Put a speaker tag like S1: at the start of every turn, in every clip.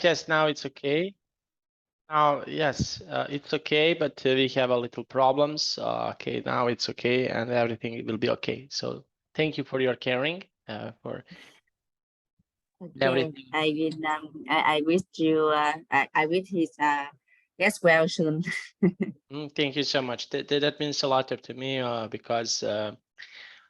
S1: Yes, now it's okay. Now, yes, it's okay, but we have a little problems. Okay, now it's okay, and everything will be okay. So thank you for your caring, for
S2: Okay,
S1: everything.
S2: I will. I wish you. I wish his get well soon.
S1: Thank you so much. That means a lot to me, because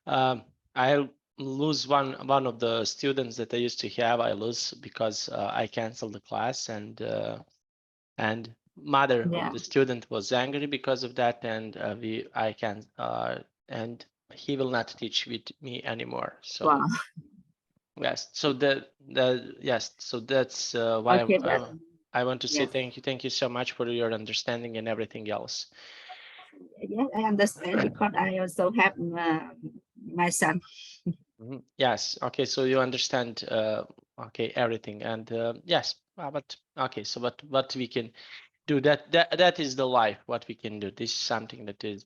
S1: I lose one of the students that I used to have. I lose because I canceled the class, and mother
S2: Yeah.
S1: of the student was angry because of that, and I can and he will not teach with me anymore. So
S2: Wow.
S1: yes, so yes, so that's why
S2: Okay, but
S1: I want to say
S2: yes,
S1: thank you so much for your understanding and everything else.
S2: yes, I understand because I also have my son.
S1: Yes, okay, so you understand okay, everything, and yes, but okay, so what we can do, that is the life, what we can do. This is something that is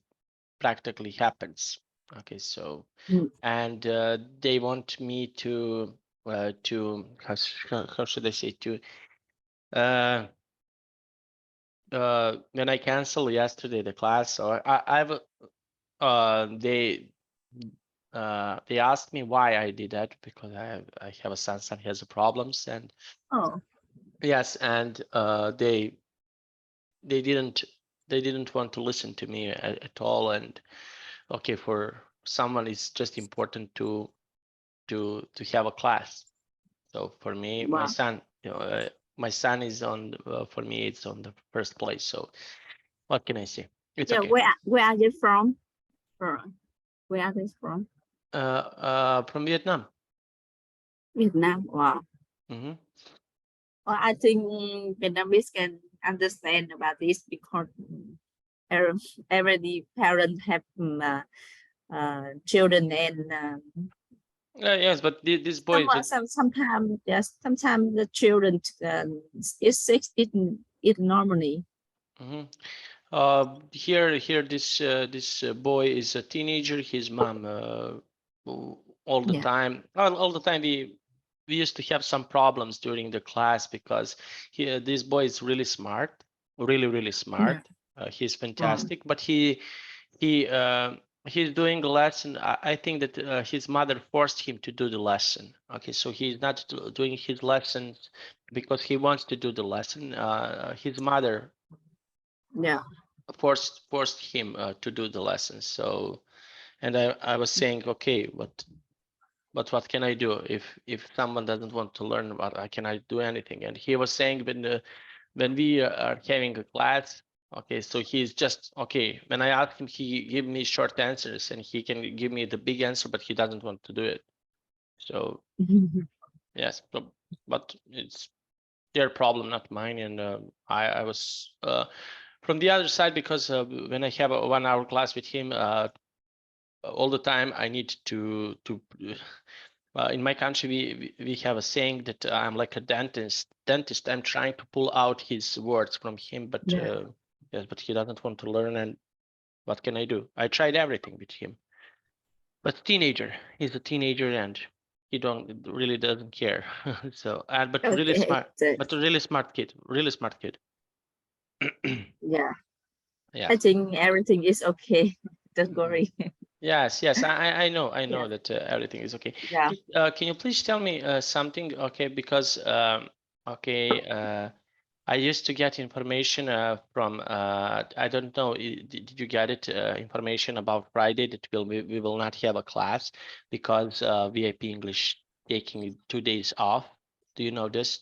S1: practically happens. Okay, so
S2: Mm.
S1: and they want me to how should I say, to uh, when I cancel yesterday the class, or I've they asked me why I did that, because I have a son he has problems, and
S2: Oh,
S1: yes, and they didn't they didn't want to listen to me at all. And okay, for someone it's just important to have a class. So for me, my
S2: wow.
S1: son, my son is on for me it's on the first place. So what can I say? It's
S2: Yeah,
S1: okay.
S2: where are you from? Where are they from?
S1: From Vietnam.
S2: Vietnam. Wow.
S1: Hmm.
S2: Well, I think Vietnamese can understand about this because every parent have children and
S1: Yes, but this boy is.
S2: sometimes yes, sometimes the children is sick it normally.
S1: Mhm. Here, this boy is a teenager. His mom, all the
S2: Yeah.
S1: time, all the time, we used to have some problems during the class, because this boy is really smart, really
S2: Yeah.
S1: smart. He's
S2: Wow.
S1: fantastic, but he he's doing the lesson. I think that his mother forced him to do the lesson. Okay, so he's not doing his lessons because he wants to do the lesson. His mother
S2: Yeah.
S1: forced him to do the lessons. So, and I was saying, okay, what can I do if someone doesn't want to learn about? Can I do anything? And he was saying, when we are having a class, okay, so he's just okay. When I ask him, he give me short answers, and he can give me the big answer, but he doesn't want to do it. So yes, but it's their problem, not mine. And I was from the other side, because when I have a 1 hour class with him, all the time I need to in my country we have a saying that I'm like a dentist. I'm trying to pull out his words from him, but
S2: Yeah.
S1: yes, but he doesn't want to learn. And what can I do? I tried everything with him, but he's a teenager, and he don't really doesn't care. So, and
S2: Okay.
S1: but a really smart kid.
S2: Yeah.
S1: Yeah.
S2: I think everything is okay. Don't
S1: Mhm.
S2: worry.
S1: Yes, I know
S2: Yeah.
S1: that everything is okay.
S2: Yeah.
S1: Just, can you please tell me something? Okay, because okay, I used to get information from I don't know, did you get it, information about Friday that we will not have a class because VIP English taking 2 days off. Do you know this?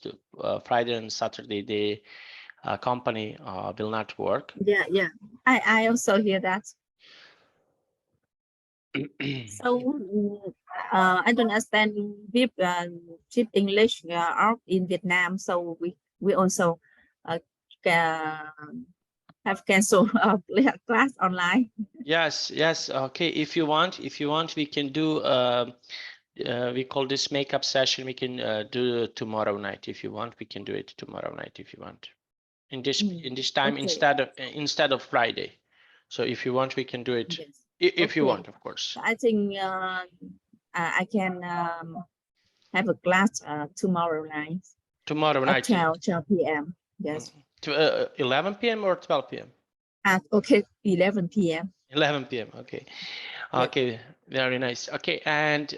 S1: Friday and Saturday the company will not work.
S2: Yeah. Yeah. I also hear that. So I don't understand with cheap English out in Vietnam. So we also can have cancelled class online.
S1: Yes. Okay, if you want, we can do. We call this makeup session. We can do tomorrow night if you want. We can do it tomorrow night if you want. In this time,
S2: Okay.
S1: instead of Friday. So if you want, we can do it.
S2: Yes.
S1: If you
S2: Okay.
S1: want, of course.
S2: I think I can have a class tomorrow night.
S1: Tomorrow
S2: at
S1: night.
S2: 12 p.m. Yes.
S1: To 11 p.m. or 12 p.m.
S2: Okay, 11 p.m.
S1: 11 p.m. Okay. Okay. Very nice. Okay. And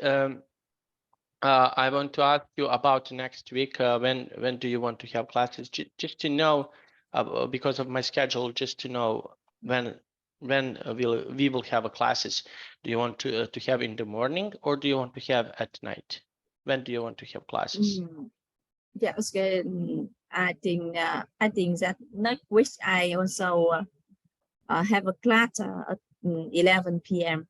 S1: I want to ask you about next week. When do you want to have classes? Just to know, because of my schedule, just to know when we will have a classes. Do you want to have in the morning or do you want to have at night? When do you want to have classes?
S2: Yeah, okay. I think that next week I also have a class at 11 p.m.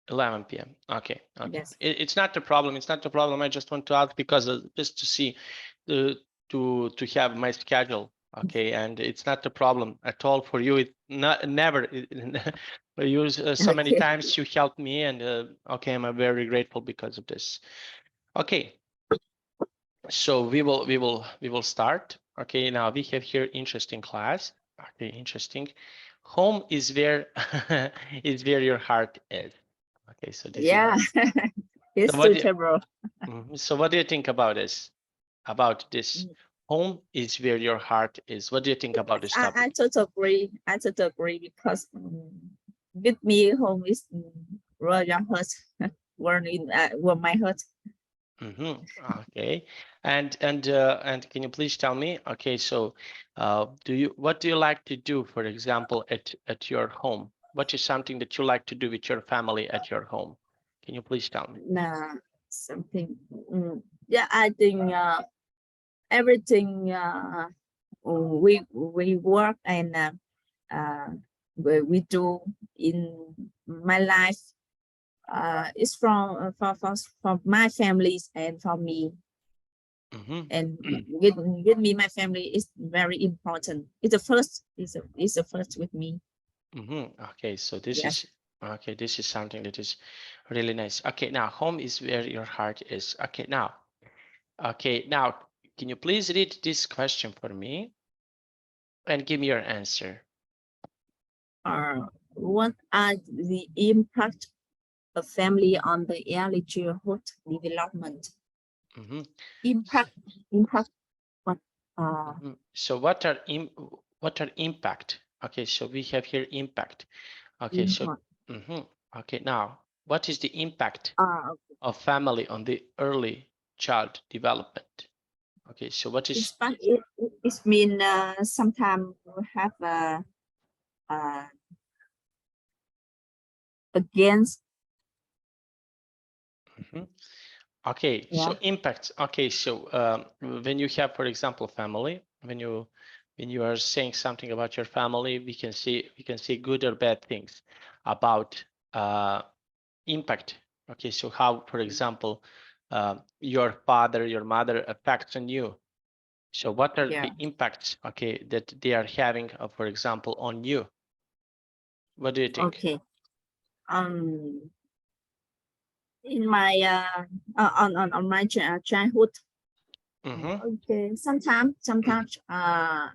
S1: 11 p.m. Okay. Okay.
S2: Yes.
S1: It's not the problem. It's not the problem. I just want to ask because just to see to have my schedule. Okay. And it's not the problem at all for you. It not never you so many
S2: Okay.
S1: times you helped me and okay, I'm very grateful because of this. Okay. So we will start. Okay. Now we have here interesting class. Okay. Interesting. Home is where is where your heart is. Okay, so this
S2: Yeah,
S1: is
S2: it's
S1: so what do
S2: suitable.
S1: so what do you think about this? About this? Home is where your heart is. What do you think about this
S2: I
S1: topic?
S2: totally agree. I totally agree because with me, home is where your heart, where my heart.
S1: Okay, and can you please tell me? Okay, so what do you like to do, for example, at your home? What is something that you like to do with your family at your home? Can you please tell me?
S2: Something. Yeah, I think everything we work and we do in my life is from my families and for me. And with me, my family is very important. It's the first. It's the first with me.
S1: Okay, so this
S2: Yes.
S1: is okay. This is something that is really nice. Okay, now home is where your heart is. Okay, now can you please read this question for me and give me your answer?
S2: What are the impact of family on the early childhood development? Impact. What?
S1: So what are impact? Okay, so we have here impact. Okay, so okay, now what is the impact of family on the early child development? Okay, so what is
S2: it mean sometimes we have against.
S1: Okay, so impacts. Okay, so when you have, for example, family, when you are saying something about your family, we can see good or bad things about impact. Okay, so how, for example, your father, your mother affects on you. So what are the impacts, okay, that they are having, for example, on you? What do you think?
S2: Okay. In my on my childhood. Okay. Sometimes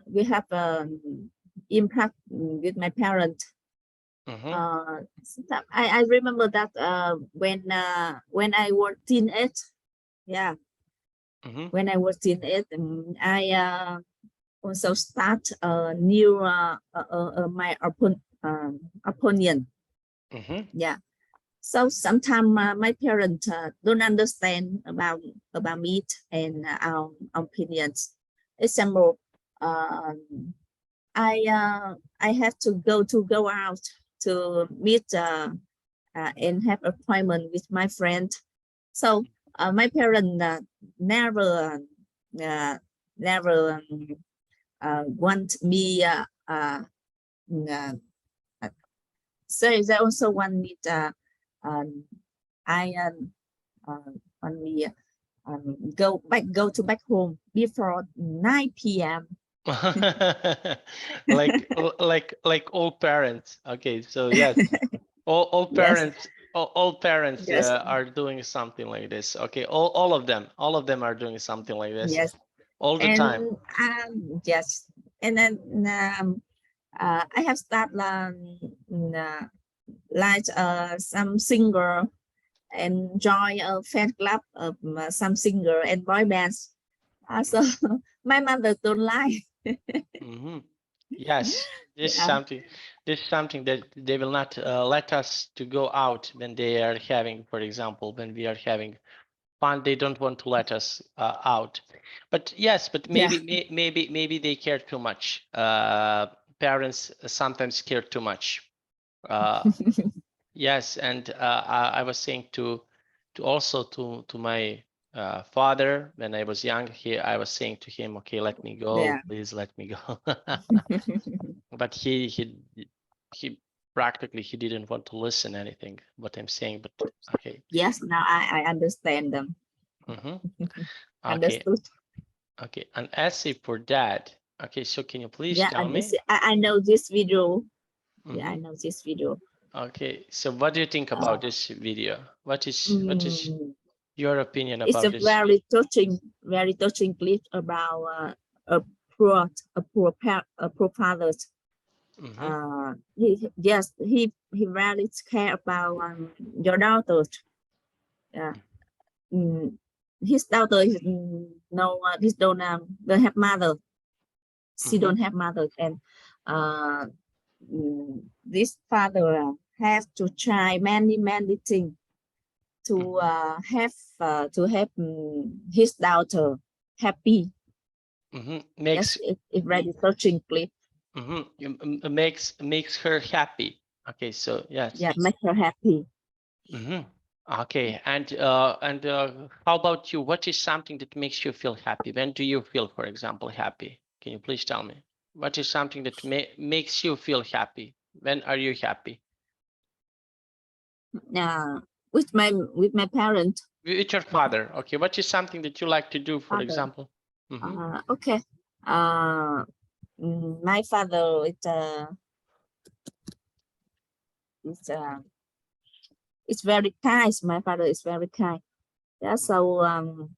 S2: we have impact with my parents. Sometimes I remember that when I was teenage. Yeah. When I was teenage, I also start a new my opinion. Yeah. So sometimes my parents don't understand about me and our opinions. Example, I have to go out to meet and have appointment with my friend. So my parents never want me. So they also want me. I want me go to back home before 9 p.m.
S1: like all parents. Okay, so yes, all parents all parents are doing something like this. Okay, all of them are doing something like this.
S2: Yes,
S1: all the
S2: and
S1: time.
S2: Yes, and then I have started like some singer and join a fan club of some singer and boy bands. So my mother don't like.
S1: Yes, this is something. This is something that they will not let us to go out when they are having, for example, when we are having fun. They don't want to let us out. But yes, but maybe they care too much. Parents sometimes care too much. Yes, and I was saying to also to my father when I was young. I was saying to him, okay, let me go, please let me go. But he practically he didn't want to listen anything what I'm saying. But okay.
S2: Yes, now I understand them.
S1: Okay.
S2: Understood.
S1: Okay, and as for that, okay, so can you please tell me?
S2: I know this video. Yeah, I know this video.
S1: Okay, so what do you think about this video? What is your opinion about this?
S2: It's a very touching clip about a poor father. He really care about your daughter. His daughter is his don't have mother. She don't have mother, and this father has to try many things to have his daughter happy.
S1: Makes
S2: it really touching clip.
S1: Makes her happy. Okay, so yes.
S2: Yeah, make her happy.
S1: Okay, and how about you? What is something that makes you feel happy? When do you feel, for example, happy? Can you please tell me? What is something that makes you feel happy? When are you happy?
S2: With my parents.
S1: With your father. Okay, what is something that you like to do, for example?
S2: Okay. My father it's very kind. My father is very kind. Yeah, so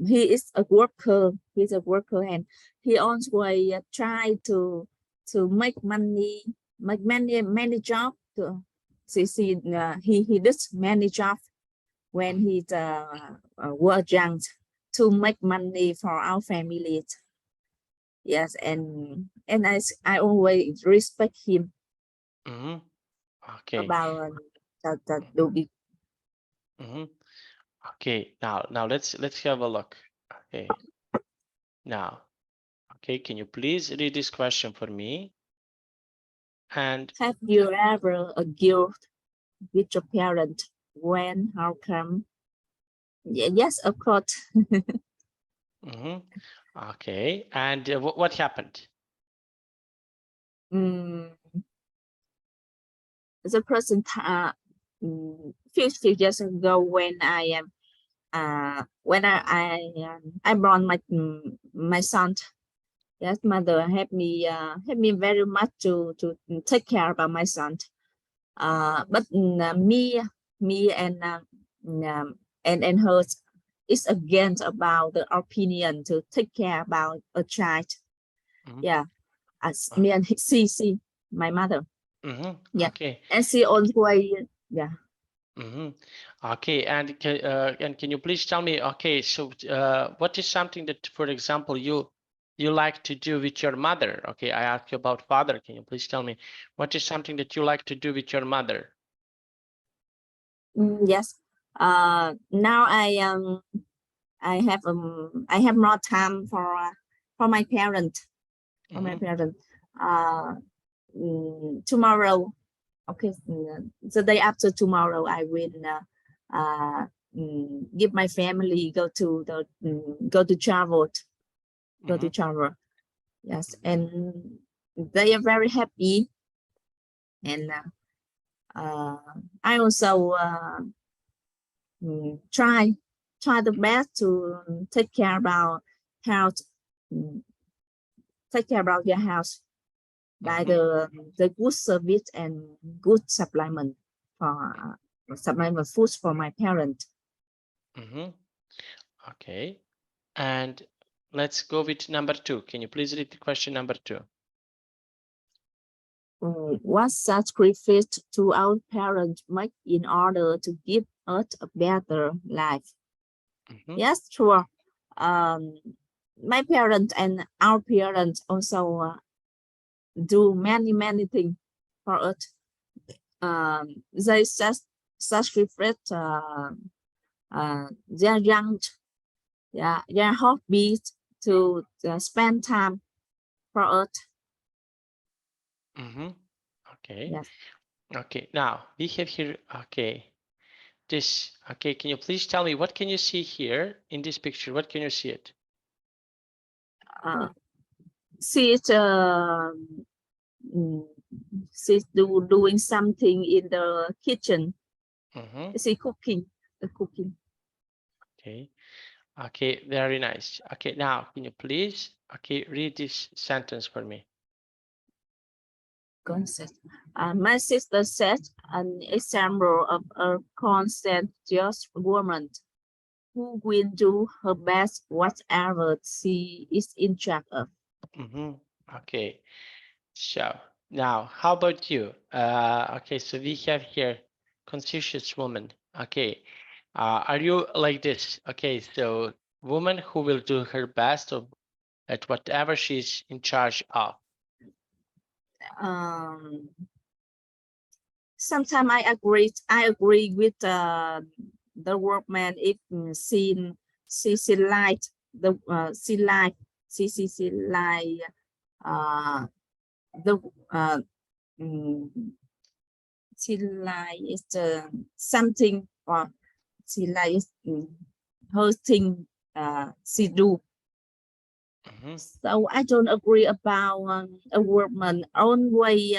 S2: he is a worker. He's a worker, and he always try to make many jobs. He does many jobs when he's was young to make money for our family. Yes, and I always respect him.
S1: Okay.
S2: About that do be.
S1: Okay, now let's have a look. Okay. Now, okay, can you please read this question for me? And
S2: have you ever argued with your parent? When? How come? Yes, of course.
S1: Okay, and what happened?
S2: The person few years ago when I born my son. Yes, mother helped me very much to take care about my son. But me and her is against about the opinion to take care about a child. Yeah, as me and she my mother. Yeah.
S1: Okay.
S2: And she always yeah.
S1: Okay, and can you please tell me? Okay, so what is something that, for example, you like to do with your mother? Okay, I asked you about father. Can you please tell me what is something that you like to do with your mother?
S2: Yes. Now I have more time for my parents. For my parents. Tomorrow. Okay, the day after tomorrow, I will give my family go to travel. Go to travel. Yes, and they are very happy, and I also try the best to take care about house, take care about your house by the good service and good supplement for supplement foods for my parents.
S1: Okay, and let's go with number 2. Can you please read the question number 2?
S2: What sacrifice to our parents make in order to give us a better life? Yes, sure. my parents and our parents also do many things for us. They sacrifice their young, their hobbies to spend time for us.
S1: Okay.
S2: Yes.
S1: Okay. Now we have here. Okay. This. Okay. Can you please tell me what can you see here in this picture? What can you see it?
S2: She's doing something in the kitchen. She's cooking.
S1: Okay. Okay. Very nice. Okay. Now can you please read this sentence for me?
S2: Concept. My sister said an example of a conscientious woman who will do her best whatever she is in charge of.
S1: Okay. So now, how about you? Okay, so we have here conscientious woman. Okay, are you like this? Okay, so woman who will do her best at whatever she's in charge of.
S2: Sometimes I agree with the workman if she like the she like the she like is something or she like her thing she do. So I don't agree about a woman always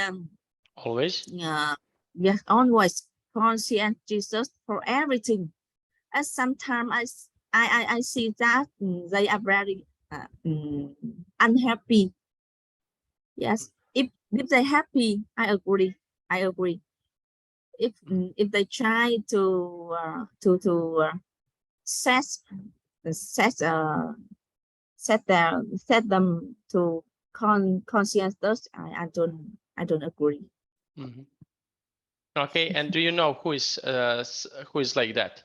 S2: yes, always conscientious for everything. And sometimes I see that they are very unhappy. Yes, if they're happy, I agree. If they try to set them to conscientious, I don't agree.
S1: Okay, and do you know who is like that?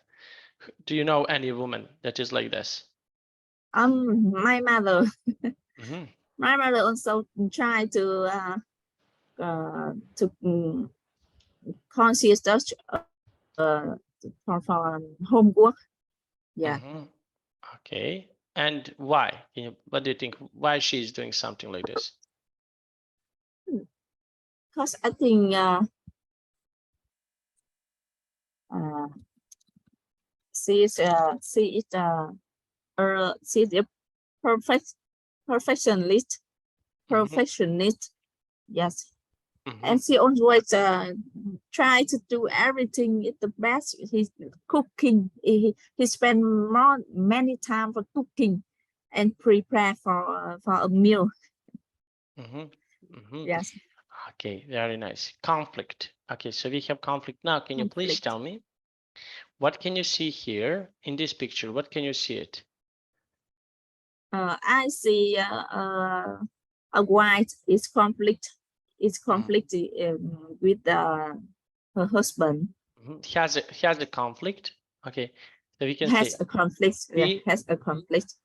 S1: Do you know any woman that is like this?
S2: My mother. My mother also try to conscientious for homework. Yeah.
S1: Okay, and why? What do you think? Why she's doing something like this?
S2: Because I think she's a perfectionist. Yes. And she always try to do everything at the best. He's cooking. He spend many time for cooking and prepare for a meal. Yes.
S1: Okay, very nice. Conflict. Okay, so we have conflict now. Can you please tell me what can you see here in this picture? What can you see it?
S2: I see a wife is conflict. With her husband.
S1: He has a conflict. Okay, so we can
S2: Has
S1: say
S2: a conflict. Has a conflict.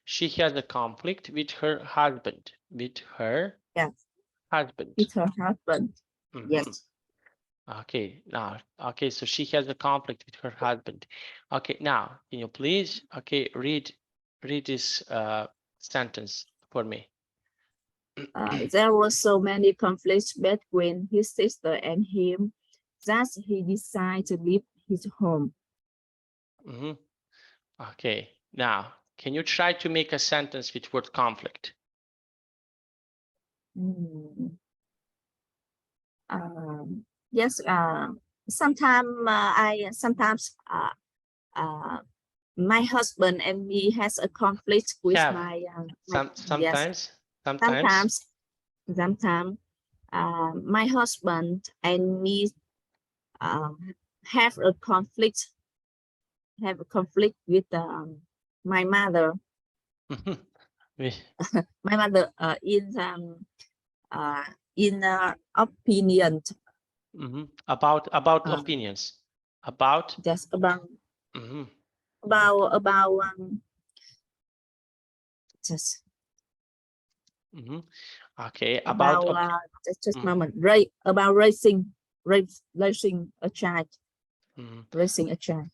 S1: She has a conflict with her husband. With her husband.
S2: With her husband. Yes.
S1: Okay, now, okay, so she has a conflict with her husband. Okay, now, can you please, read this sentence for me?
S2: There were so many conflicts between his sister and him that he decided to leave his home.
S1: Okay, now, can you try to make a sentence with word conflict?
S2: Yes. Sometimes my husband and me has a conflict with my
S1: sometimes
S2: my husband and me have a conflict with my mother. My mother in opinion
S1: about opinions about
S2: just about about just
S1: Okay,
S2: about
S1: okay.
S2: just moment, right? About racing a child, raising a child.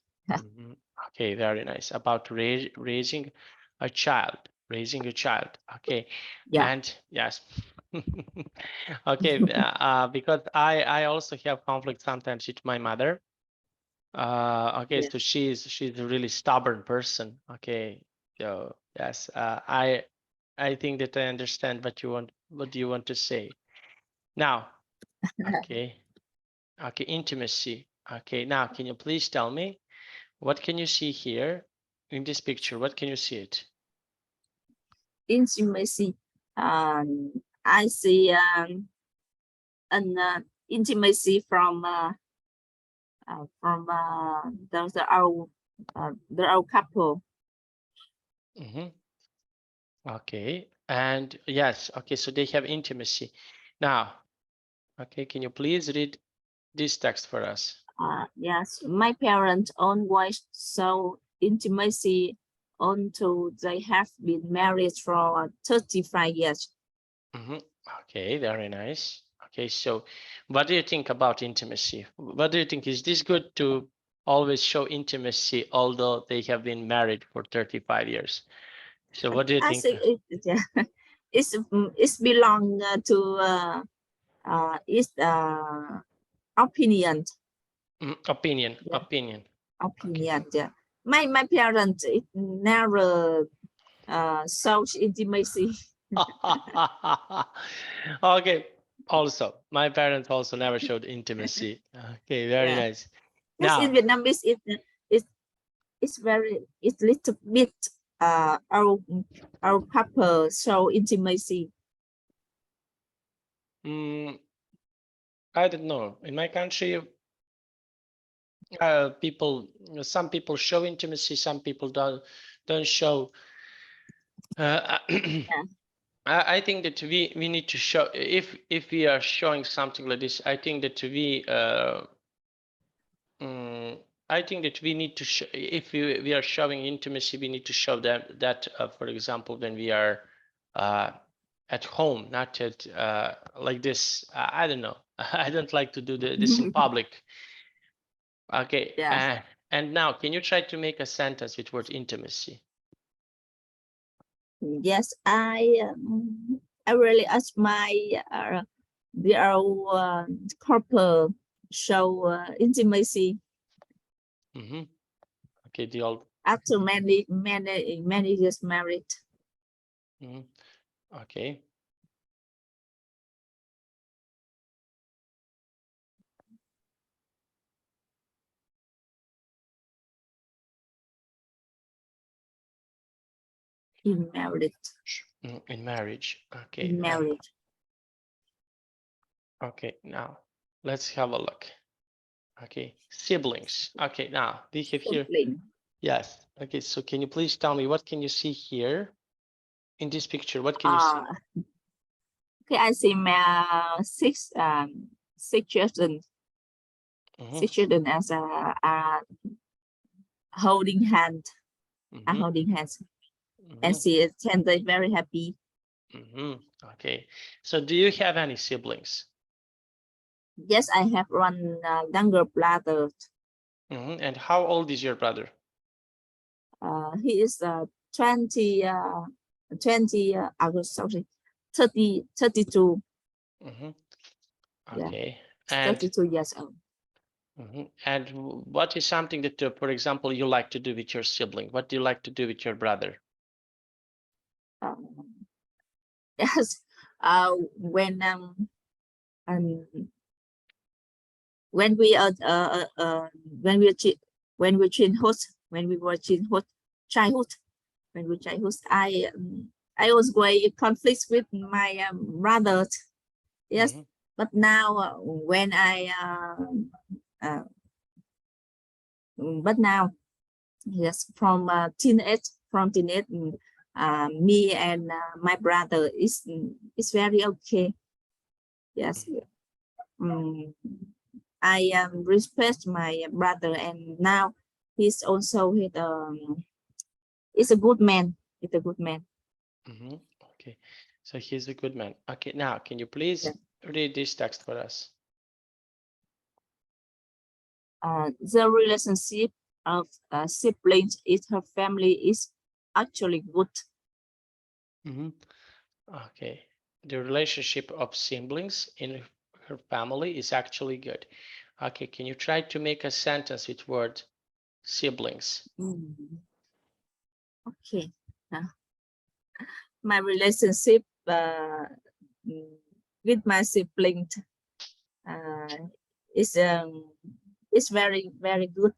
S1: Okay, very nice. About raising a child, Okay,
S2: Yeah.
S1: and yes, okay. Because I also have conflict sometimes with my mother. Okay,
S2: Yes.
S1: so she's a really stubborn person. Okay, so yes, I think that I understand what you want to say now. Okay, okay, intimacy. Okay, now can you please tell me what can you see here in this picture? What can you see it?
S2: Intimacy. I see an intimacy from the old couple.
S1: Okay, and yes, okay, so they have intimacy. Now, okay, can you please read this text for us?
S2: Yes, my parents always show intimacy until they have been married for 35 years.
S1: Okay, very nice. Okay, so what do you think about intimacy? What do you think? Is this good to always show intimacy, although they have been married for 35 years? So what do you
S2: I
S1: think?
S2: think it's belong to its opinion.
S1: Opinion.
S2: Yeah.
S1: Opinion.
S2: Opinion. Okay. Yeah. My parents it never shows intimacy.
S1: Okay. Also, my parents also never showed intimacy. Okay, very
S2: Yeah.
S1: nice.
S2: Yes, in
S1: Now,
S2: Vietnamese it's little bit our couple show intimacy.
S1: I don't know. In my country, some people show intimacy, some people don't show. Yeah. I think that we need to show, if we are showing something like this, I think that I think that we need to show, if we are showing intimacy, we need to show them that, for example, when we are at home, not at like this. I don't know. I don't like to do this in public. Okay.
S2: Yeah.
S1: And now, can you try to make a sentence with word intimacy?
S2: Yes, I really ask my couple show intimacy.
S1: Okay, the old.
S2: After many years married.
S1: Okay.
S2: In marriage.
S1: In marriage. Okay.
S2: In marriage.
S1: Okay, now let's have a look. Okay, siblings. Okay, now we have here. Yes. Okay, so can you please tell me what can you see here in this picture? What can you see?
S2: Okay, I see my six children. 6 children as holding hand. Holding hands. And she is very happy.
S1: Okay, so do you have any siblings?
S2: Yes, I have one younger brother.
S1: And how old is your brother?
S2: He is 20 sorry, 32.
S1: Okay.
S2: Yeah. 32 years old.
S1: And what is something that, for example, you like to do with your sibling? What do you like to do with your brother?
S2: Yes, when we are when we were childhood, I was going conflict with my brother. Yes, but now when but now yes, from teenage, me and my brother is very okay. Yes. I respect my brother, and now he's also is a good man. He's a good man.
S1: Okay, so he's a good man. Okay, now can you please read this text for us?
S2: The relationship of siblings in her family is actually good.
S1: Okay, the relationship of siblings in her family is actually good. Okay, can you try to make a sentence with word siblings?
S2: Okay. My relationship with my siblings is very, very good.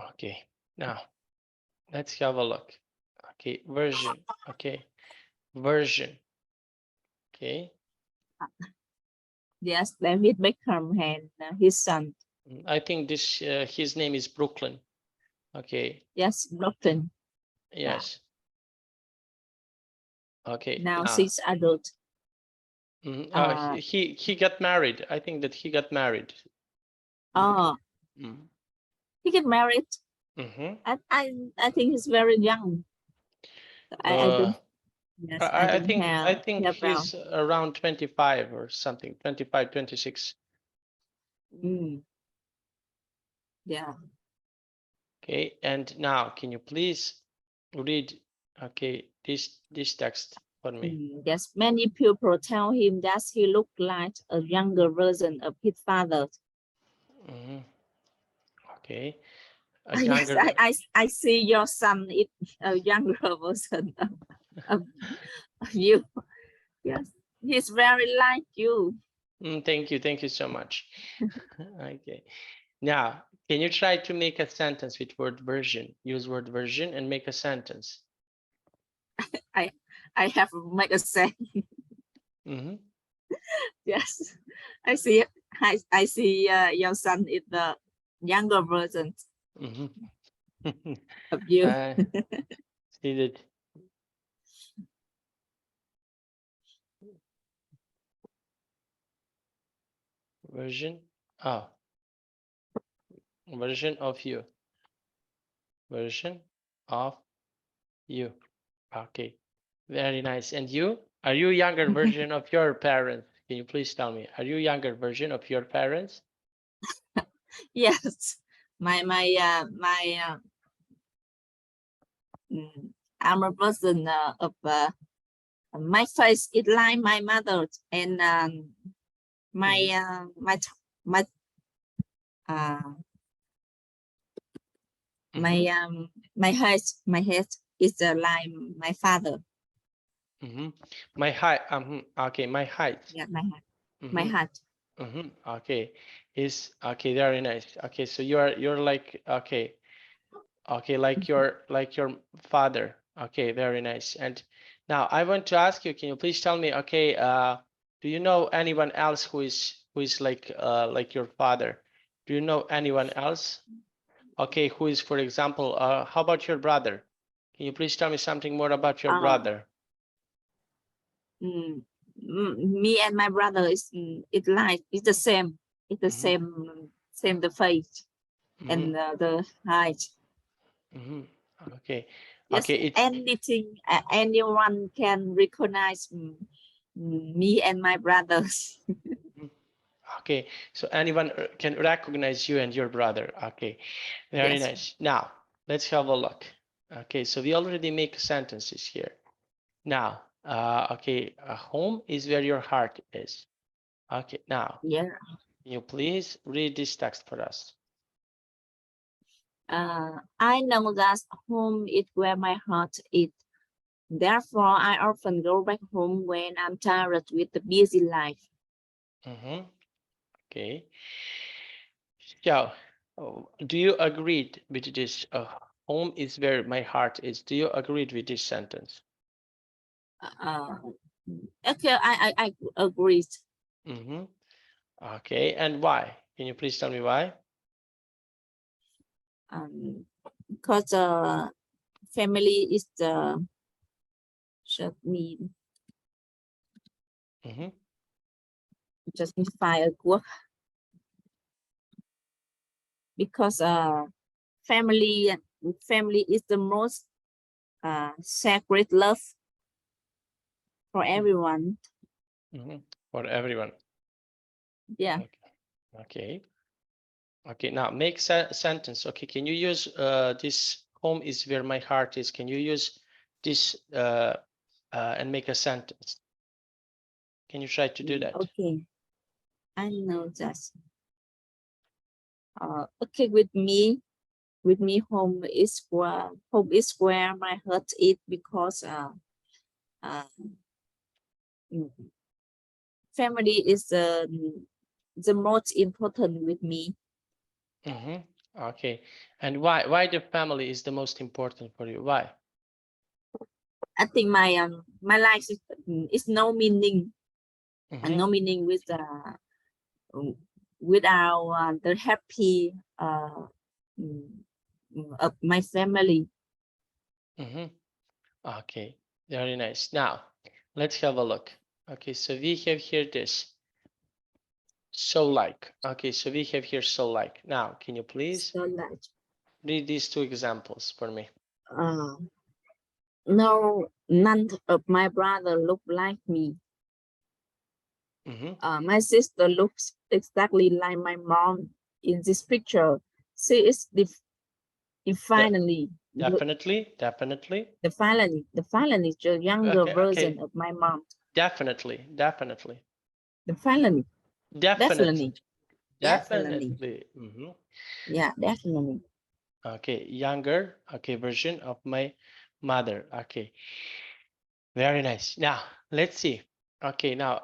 S1: Okay, now let's have a look. Okay, version. Okay, version. Okay.
S2: Yes, David Beckham and his son.
S1: I think this his name is Brooklyn. Okay.
S2: Yes, Brooklyn.
S1: Yes. Okay.
S2: Now she's adult.
S1: He got married. I think that he got married.
S2: Oh. He get married. I think he's very young. I don't. Yes,
S1: I think he's
S2: about.
S1: around 25 or something, 25, 26.
S2: Yeah.
S1: Okay, and now can you please read this text for me?
S2: Yes, many people tell him that he looked like a younger version of his father.
S1: Okay.
S2: Yes, I see your son is a younger version of you. Yes, he's very like you.
S1: Thank you so much. Okay, now can you try to make a sentence with word version? Use word version and make a sentence.
S2: I have to make a sentence. Yes, I see. I see your son is the younger version of you.
S1: See that. Version. Oh. Version of you. Version of you. Okay. Very nice. And you? Are you younger version of your parents? Can you please tell me? Are you younger version of your parents?
S2: Yes. I'm a person of my face is like my mother, and my head is like my father.
S1: My height. Okay, my height.
S2: Yeah, my height.
S1: Okay, is okay. Very nice. Okay, so you're like okay, like your father. Okay, very nice. And now I want to ask you, can you please tell me? Okay, do you know anyone else who is like your father? Do you know anyone else? Okay, who is, for example, how about your brother? Can you please tell me something more about your brother?
S2: Me and my brother is it's the same. It's the same the face and the height.
S1: Okay.
S2: Yes,
S1: Okay.
S2: anything anyone can recognize me and my brothers.
S1: Okay, so anyone can recognize you and your brother. Okay, very nice. Now let's have a look. Okay, so we already make sentences here. Now, okay, home is where your heart is. Okay, now,
S2: yeah.
S1: can you please read this text for us?
S2: I know that home is where my heart is. Therefore, I often go back home when I'm tired with the busy life.
S1: Okay. So, do you agree with this? Home is where my heart is. Do you agree with this sentence?
S2: Okay, I agree.
S1: Okay, and why? Can you please tell me why?
S2: Because family is the should me just need fire work because family is the most sacred love for everyone.
S1: For everyone.
S2: Yeah.
S1: Okay. Okay. Now make sentence. Okay. Can you use this home is where my heart is? Can you use this and make a sentence? Can you try to do that?
S2: Okay. I know that. Okay, with me, home is where my heart is because family is the most important with me.
S1: Okay. And why the family is the most important for you? Why?
S2: I think my life is no meaning and no meaning without the happy of my family.
S1: Okay, very nice. Now let's have a look. Okay, so we have here this so like. Okay, so we have here so like. Now can you please read these two examples for me?
S2: No, none of my brother look like me. My sister looks exactly like my mom in this picture. She is definitely
S1: the
S2: younger version of my mom.
S1: Definitely.
S2: Definitely. Yeah, definitely.
S1: Okay, younger, okay, version of my mother. Okay, very nice. Now let's see. Okay, now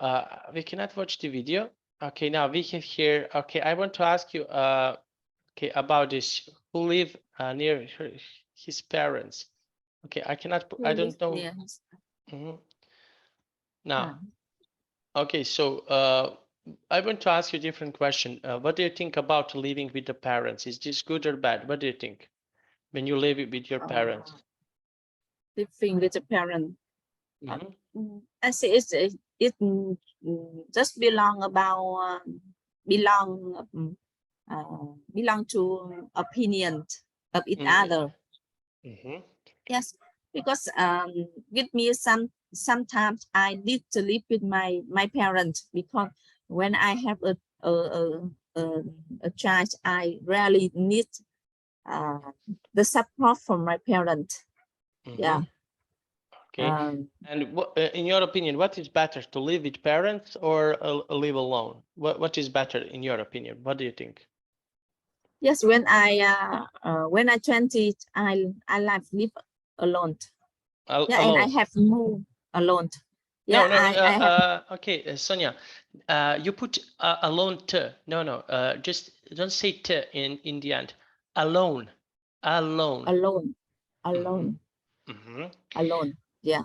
S1: we cannot watch the video. Okay, now we have here. Okay, I want to ask you okay, about this, who live near his parents. Okay, I cannot, I don't know. Now, okay, so I want to ask you a different question. What do you think about living with the parents? Is this good or bad? What do you think when you live with your parents?
S2: Living with a parent. I say it just belong to opinion of each other. Yes, because with me sometimes I need to live with my parents because when I have a child, I really need the support from my parents. Yeah.
S1: Okay. And what, in your opinion, what is better, to live with parents or live alone? What is better in your opinion? What do you think?
S2: Yes, when I 20, I like live alone. Yeah,
S1: alone.
S2: and I have moved alone.
S1: Yeah, no,
S2: I have.
S1: Okay, Sonia, you put alone to. No, just don't say to in the end. Alone.
S2: Alone. Yeah.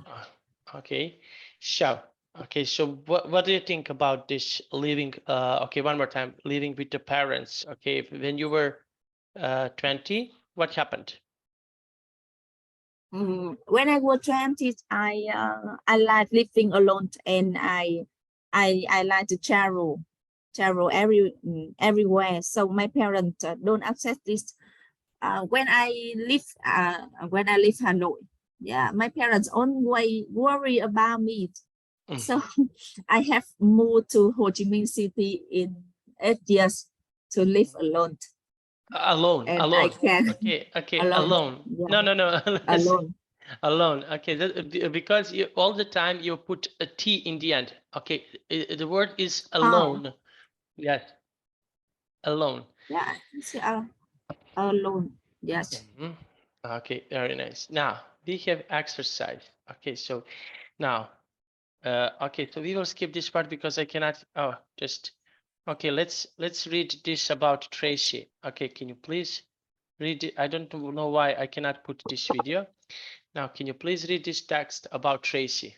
S1: Okay, so okay, so what do you think about this living? Okay, one more time, living with the parents. Okay, when you were 20, what happened?
S2: When I was 20, I like living alone, and I like to travel everywhere. So my parents don't accept this. When I live Hanoi, yeah, my parents always worry about me. So I have moved to Ho Chi Minh City in 8 years to live alone.
S1: Alone.
S2: I can.
S1: Okay. Alone. Yeah. No.
S2: Alone.
S1: Alone. Okay, because you all the time you put a T in the end. Okay, the word is alone. Yes. Alone.
S2: Yeah, alone. Yes.
S1: Okay, very nice. Now we have exercise. Okay, so now okay, so we will skip this part because I cannot. Okay, let's read this about Tracy. Okay, can you please read it? I don't know why I cannot put this video. Now, can you please read this text about Tracy?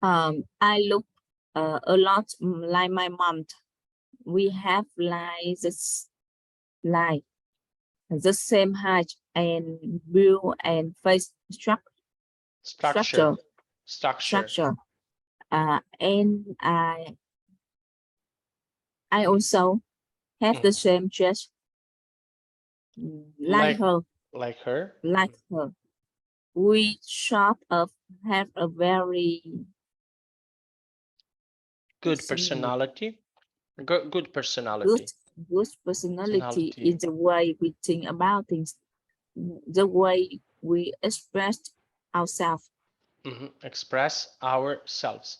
S2: I look a lot like my mom. We have the same height, and build and face structure. And I also have the same dress like her. We sort of have a very
S1: good personality. Good personality.
S2: Good personality in the way we think about things, the way we express ourselves.
S1: Express ourselves.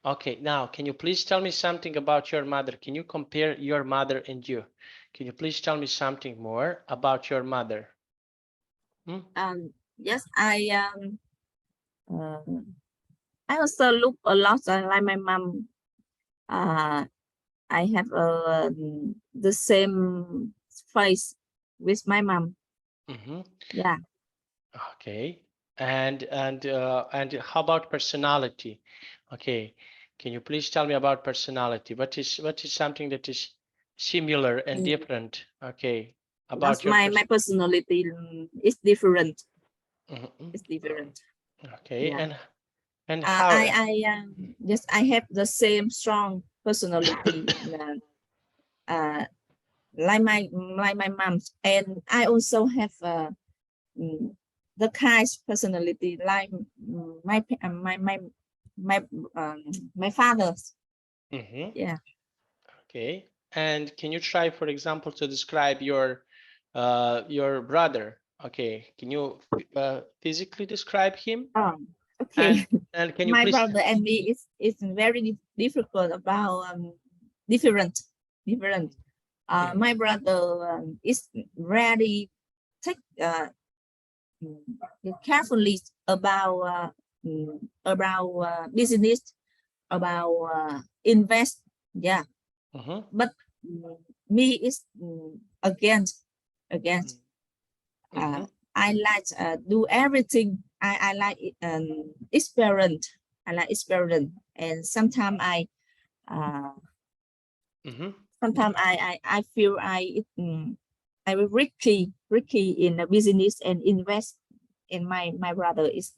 S1: Okay, now can you please tell me something about your mother? Can you compare your mother and you? Can you please tell me something more about your mother?
S2: Yes, I also look a lot like my mom. I have the same face with my mom. Yeah.
S1: Okay. And how about personality? Okay. Can you please tell me about personality? What is something that is similar and different? Okay. About your
S2: my personality is different. It's different.
S1: Okay.
S2: Yeah.
S1: And how?
S2: Yes, I have the same strong personality. Like my mom, and I also have the kind personality like my father's. Yeah.
S1: Okay. And can you try, for example, to describe your brother? Okay. Can you physically describe him?
S2: Okay.
S1: And can you
S2: my
S1: please...
S2: brother and me is very difficult about different. My brother is very carefully about business, about invest. Yeah. But me is against. I like do everything. I like experiment. I like experiment, and sometimes I feel I will risky in the business and invest. And my brother is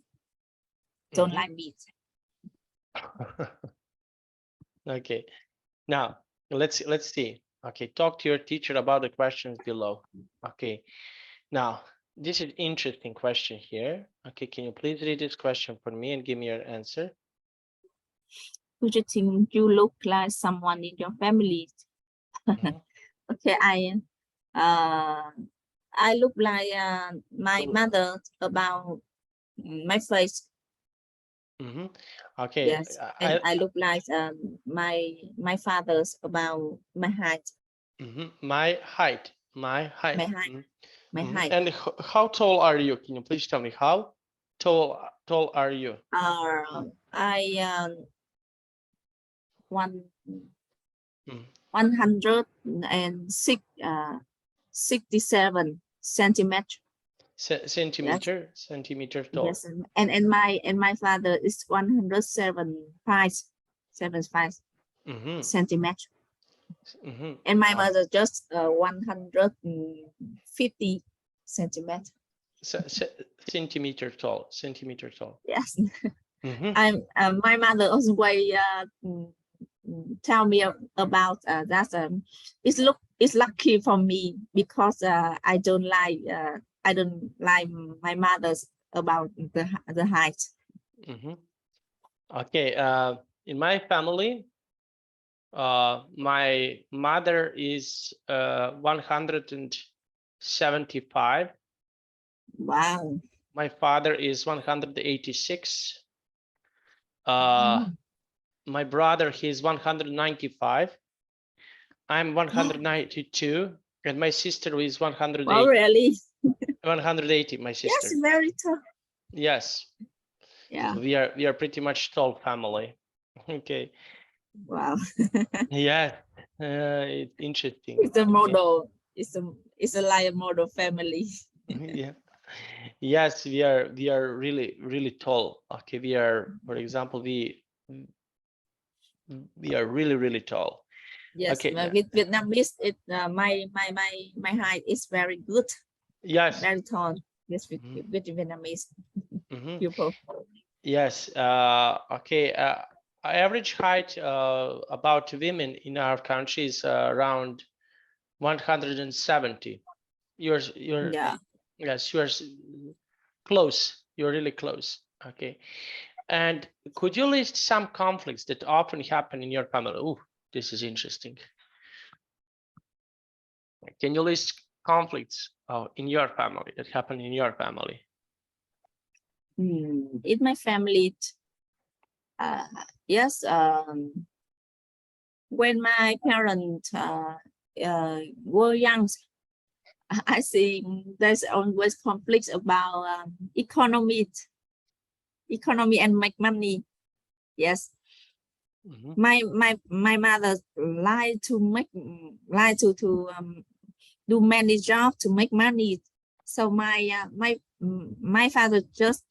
S2: don't like me.
S1: Okay. Now let's see. Okay, talk to your teacher about the questions below. Okay. Now this is interesting question here. Okay, can you please read this question for me and give me your answer?
S2: Do you think you look like someone in your family? Okay, I look like my mother about my face.
S1: Okay.
S2: Yes, and I look like my father's about my height.
S1: My height.
S2: My height.
S1: And how tall are you? Can you please tell me how tall are you?
S2: I 167 centimeters.
S1: Centimeter tall.
S2: Yes, and my father is 175 centimeters. And my mother just 150 centimeters.
S1: Centimeter tall.
S2: Yes. My mother also tell me about that. It's lucky for me because I don't like my mother's about the height.
S1: Okay. In my family, my mother is 175.
S2: Wow.
S1: My father is 186. My brother, he's 195. I'm 192, and my sister is 180.
S2: Oh, really?
S1: 180, my sister.
S2: Yes, very tall.
S1: Yes.
S2: Yeah.
S1: So we are pretty much tall family. Okay.
S2: Wow.
S1: Yeah. It's interesting.
S2: It's a model. It's a like a model family.
S1: Yeah. Yes, we are really tall. Okay, we are, for example, we are really tall.
S2: Yes,
S1: okay.
S2: With Vietnamese, my height is very good.
S1: Yes.
S2: Very tall. Yes, with Vietnamese people.
S1: Yes. Okay. Average height about women in our country is around 170. You're
S2: Yeah.
S1: yes, you're close. You're really close. Okay. And could you list some conflicts that often happen in your family? Oh, this is interesting. Can you list conflicts in your family that happen in your family?
S2: In my family, yes. When my parents were young, I see there's always conflicts about economy and make money. Yes. My mother like to do many jobs to make money. So my father just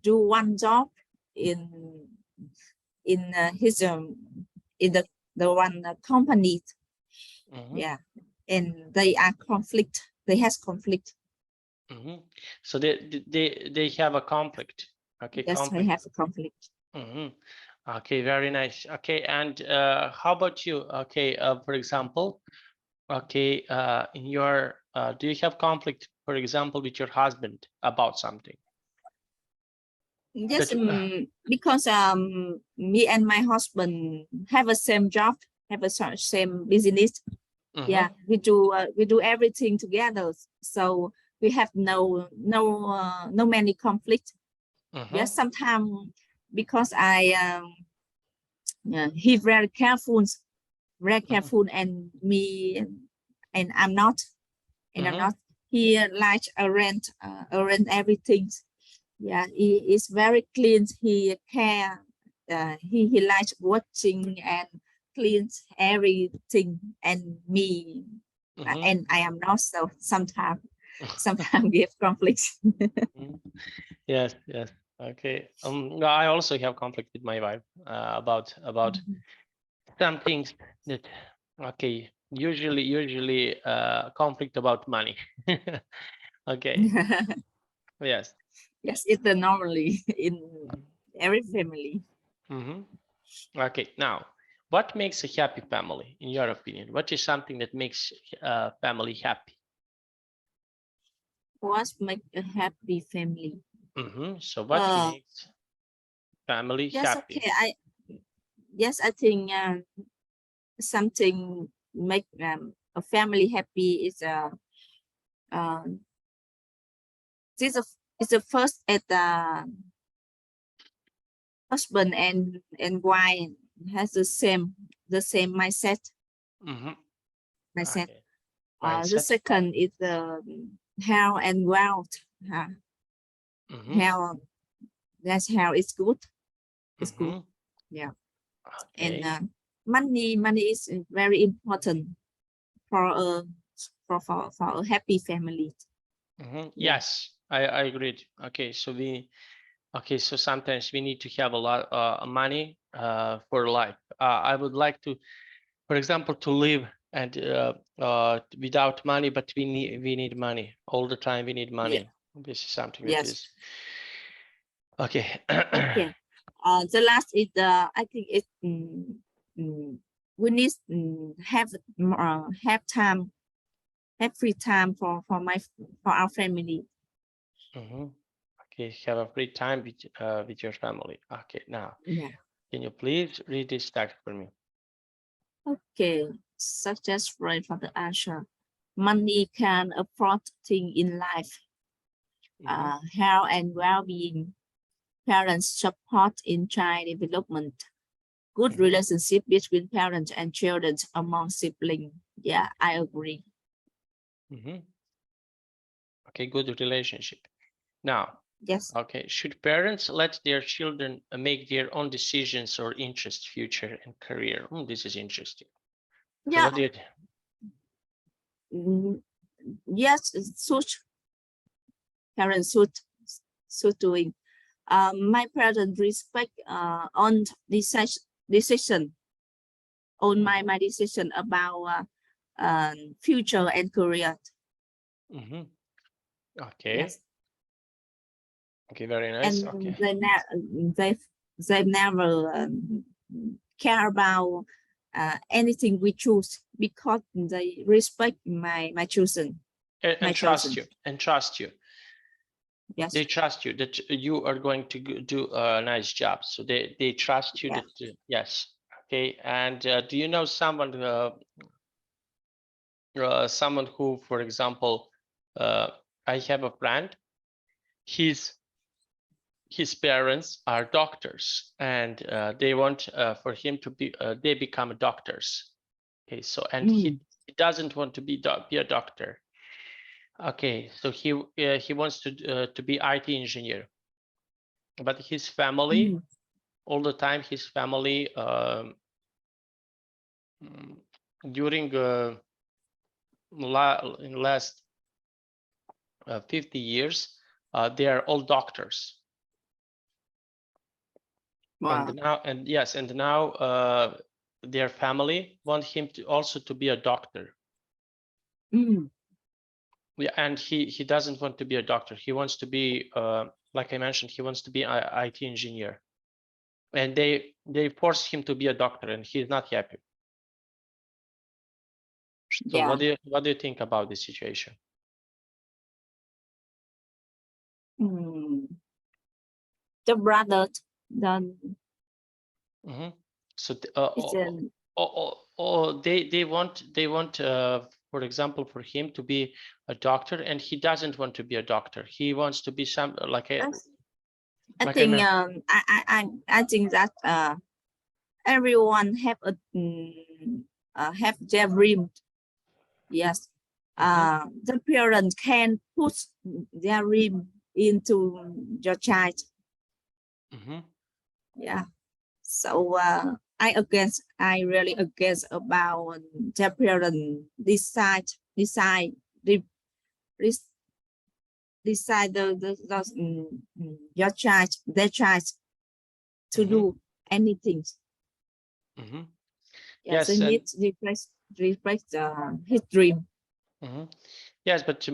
S2: do one job in his in the one company. Yeah, and they are conflict. They has conflict.
S1: So they have a conflict. Okay.
S2: Yes,
S1: conflict.
S2: they have a conflict.
S1: Okay, very nice. Okay, and how about you? Okay, for example, okay, in your do you have conflict, for example, with your husband about something?
S2: Yes, because me and my husband have a same job, have a same business. Yeah, we do everything together, so we have no many conflict. Yes, sometimes because he very careful, and me and I'm not, he like arrange everything. Yeah, he is very clean. He care. He likes watching and cleans everything. And me, and I am not. So sometimes give conflicts.
S1: Yes, yes. Okay. I also have conflict with my wife about some things that. Okay. Usually conflict about money. Okay. Yes.
S2: Yes, it's the normally in every family.
S1: Okay, now, what makes a happy family, in your opinion? What is something that makes a family happy?
S2: What makes a happy family?
S1: So what makes family
S2: yes,
S1: happy?
S2: Okay, I think something make a family happy is this is the first at the husband and wife has the same mindset.
S1: Okay.
S2: The second is the health and wealth. Health, that's how it's good. It's good. Yeah.
S1: Okay.
S2: And money is very important for a happy family.
S1: Yes, I agreed. Okay, so sometimes we need to have a lot of money for life. I would like to, for example, to live and without money, but we need money all the time. We need money. This is something that is okay.
S2: Okay. The last is I think it we need have time, have free time for our family.
S1: Okay, have a free time with your family. Okay, now can you please read this text for me?
S2: Okay, suggest right for the answer. Money can afford things in life. Health and well-being. Parents support in child development. Good relationship between parents and children among siblings. Yeah, I agree.
S1: Okay, good relationship. Now,
S2: yes.
S1: Okay, should parents let their children make their own decisions or interest, future and career? This is interesting.
S2: Yeah.
S1: So what did?
S2: Yes, such parents should doing. My parents respect on decision on my decision about future and career.
S1: Okay.
S2: Yes.
S1: Okay, very nice.
S2: And
S1: Okay.
S2: they never care about anything we choose because they respect my chosen.
S1: And trust you. And trust you.
S2: Yes.
S1: They trust you that you are going to do a nice job. So they trust you,
S2: Yeah.
S1: that yes. Okay. And do you know someone someone who, for example, I have a friend, his parents are doctors, and they want for him to be they become doctors. Okay, so and he doesn't want to be a doctor. Okay, so he wants to be IT engineer, but his family, all the time, his family during in last 50 years, they are all doctors.
S2: Wow.
S1: And now their family want him to also to be a doctor. Yeah, and he doesn't want to be a doctor. He wants to be, like I mentioned, he wants to be an IT engineer. And they force him to be a doctor, and he's not happy. So
S2: Yeah.
S1: what do you think about this situation?
S2: The brother then.
S1: So they want for example, for him to be a doctor, and he doesn't want to be a doctor. He wants to be some like a.
S2: I think I think that everyone have their dream. Yes. The parents can push their dream into your child. Yeah. So I really against about the parents decide your child, their child to do anything. Yes, they need to replace his dream.
S1: Yes, but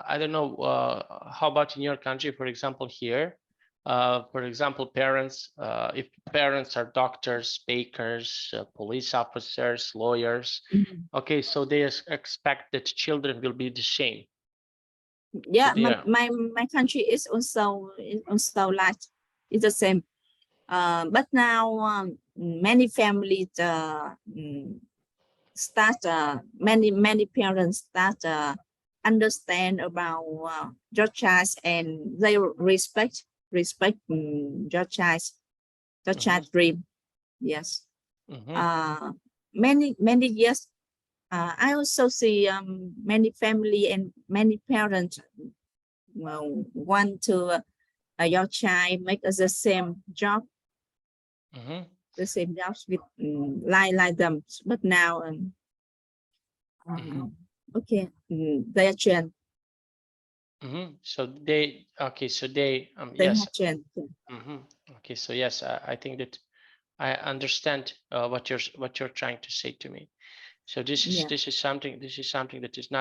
S1: I don't know, how about in your country, for example, here, for example, parents, if parents are doctors, bakers, police officers, lawyers, okay, so they expect that children will be the same.
S2: Yeah, so my country is also like it's the same. But now many families start many parents start understand about your child, and they respect your child dream. Yes. Many years I also see many family and many parents want to your child make the same job, the same jobs with like them. But now okay, they are changed.
S1: So they yes.
S2: Have changed.
S1: Okay, so yes, I think that I understand what you're trying to say to me. So this is something that is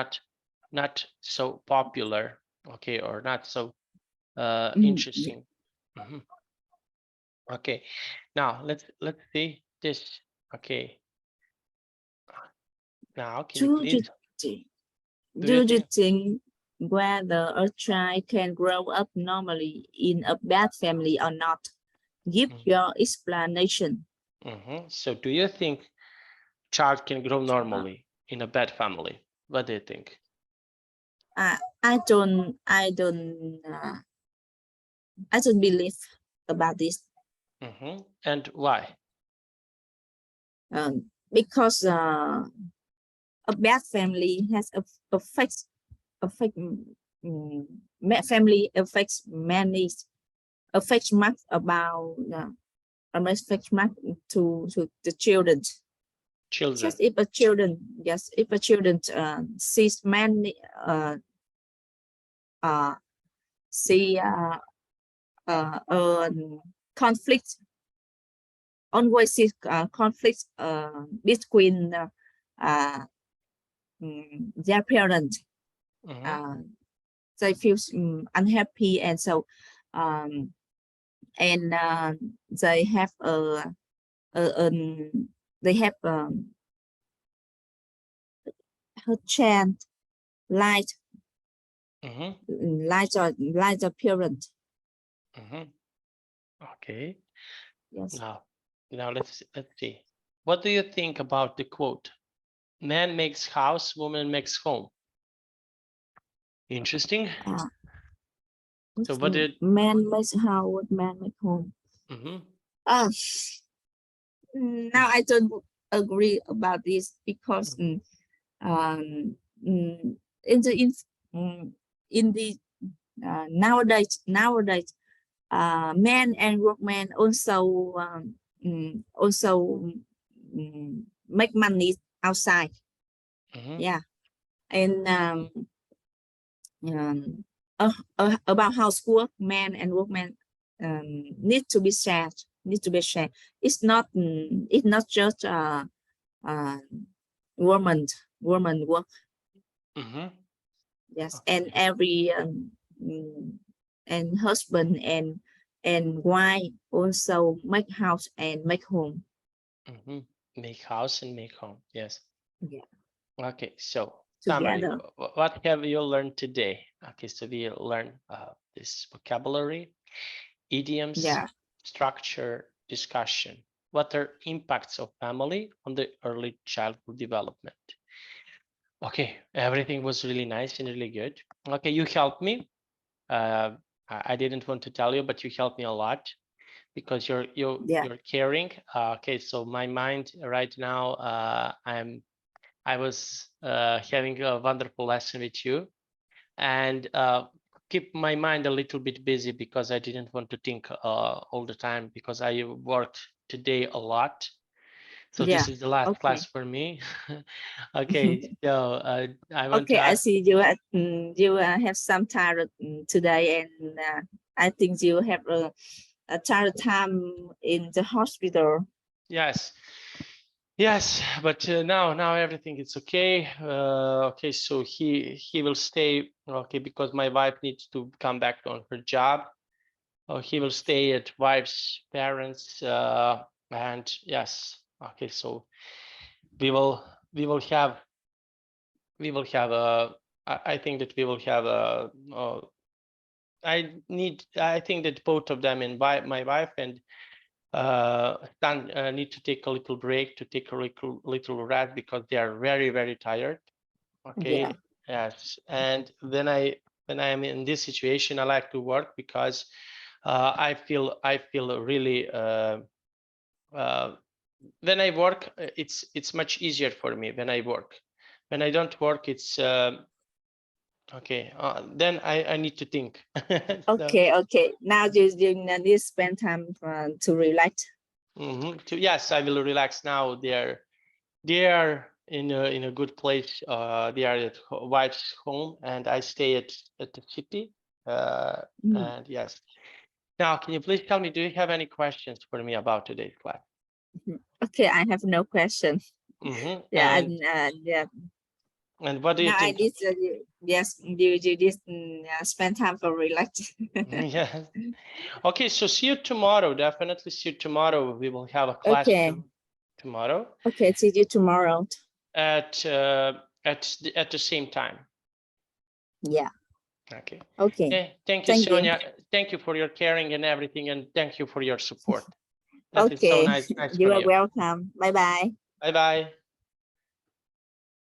S1: not so popular, okay, or not so interesting. Okay, now let's see this. Okay, now can you please?
S2: Do you think whether a child can grow up normally in a bad family or not? Give your explanation.
S1: So do you think child can grow normally in a bad family? What do you think?
S2: I don't believe about this.
S1: And why?
S2: Because a bad family has family affects much about affects much to the children. Just if a children, yes, if a children sees many see conflict, always see conflict between their parents. they feel unhappy, and so they have they have a chance like like the parent.
S1: Okay.
S2: Yes.
S1: Now let's see. What do you think about the quote? Man makes house, woman makes home. Interesting. So what did
S2: man makes house, man makes home? Now I don't agree about this, because in the nowadays men and workmen also make money outside. Yeah, and about housework, men and workmen need to be shared. It's not just woman work. Yes, okay. And every and husband and wife also make house and make home.
S1: Make house and make home. Yes.
S2: Yeah.
S1: Okay, so summary, what have you learned today? Okay, so we learned this vocabulary, idioms, structure, discussion. What are impacts of family on the early childhood development? Okay, everything was really nice and really good. Okay, you helped me. I didn't want to tell you, but you helped me a lot, because you're caring. Okay, so my mind right now, I was having a wonderful lesson with you, and keep my mind a little bit busy, because I didn't want to think all the time, because I worked today a lot. So this is the last class for me. Okay, so I want to ask.
S2: I see you have some tired today, and I think you have a tired time in the hospital.
S1: Yes. Yes, but now everything is okay. Okay, so he will stay. Okay, because my wife needs to come back on her job. He will stay at wife's parents, and yes. Okay, so we will have a. I think that we will have a. I think that both of them, and my wife and Stan, need to take a little break, to take a little rest, because they are very, very tired. Okay. Yes. And when I am in this situation, I like to work, because I feel really when I work, it's much easier for me when I work. When I don't work, it's okay. Then I need to think.
S2: Okay. Now you need to spend time to relax.
S1: Yes, I will relax now. They are in a good place. They are at wife's home, and I stay at the city. And yes. Now, can you please tell me, do you have any questions for me about today's class?
S2: Okay, I have no question. Yeah,
S1: and what do you think?
S2: Yes, you just spend time for relax.
S1: Yes. Okay, so see you tomorrow. Definitely see you tomorrow. We will have a class tomorrow.
S2: Okay, see you tomorrow.
S1: At the same time.
S2: Yeah.
S1: Okay.
S2: Okay.
S1: Thank you, Sonia. Thank you for your caring and everything, and thank you for your support. That is so nice
S2: You are
S1: from you.
S2: welcome. Bye bye.
S1: Bye bye.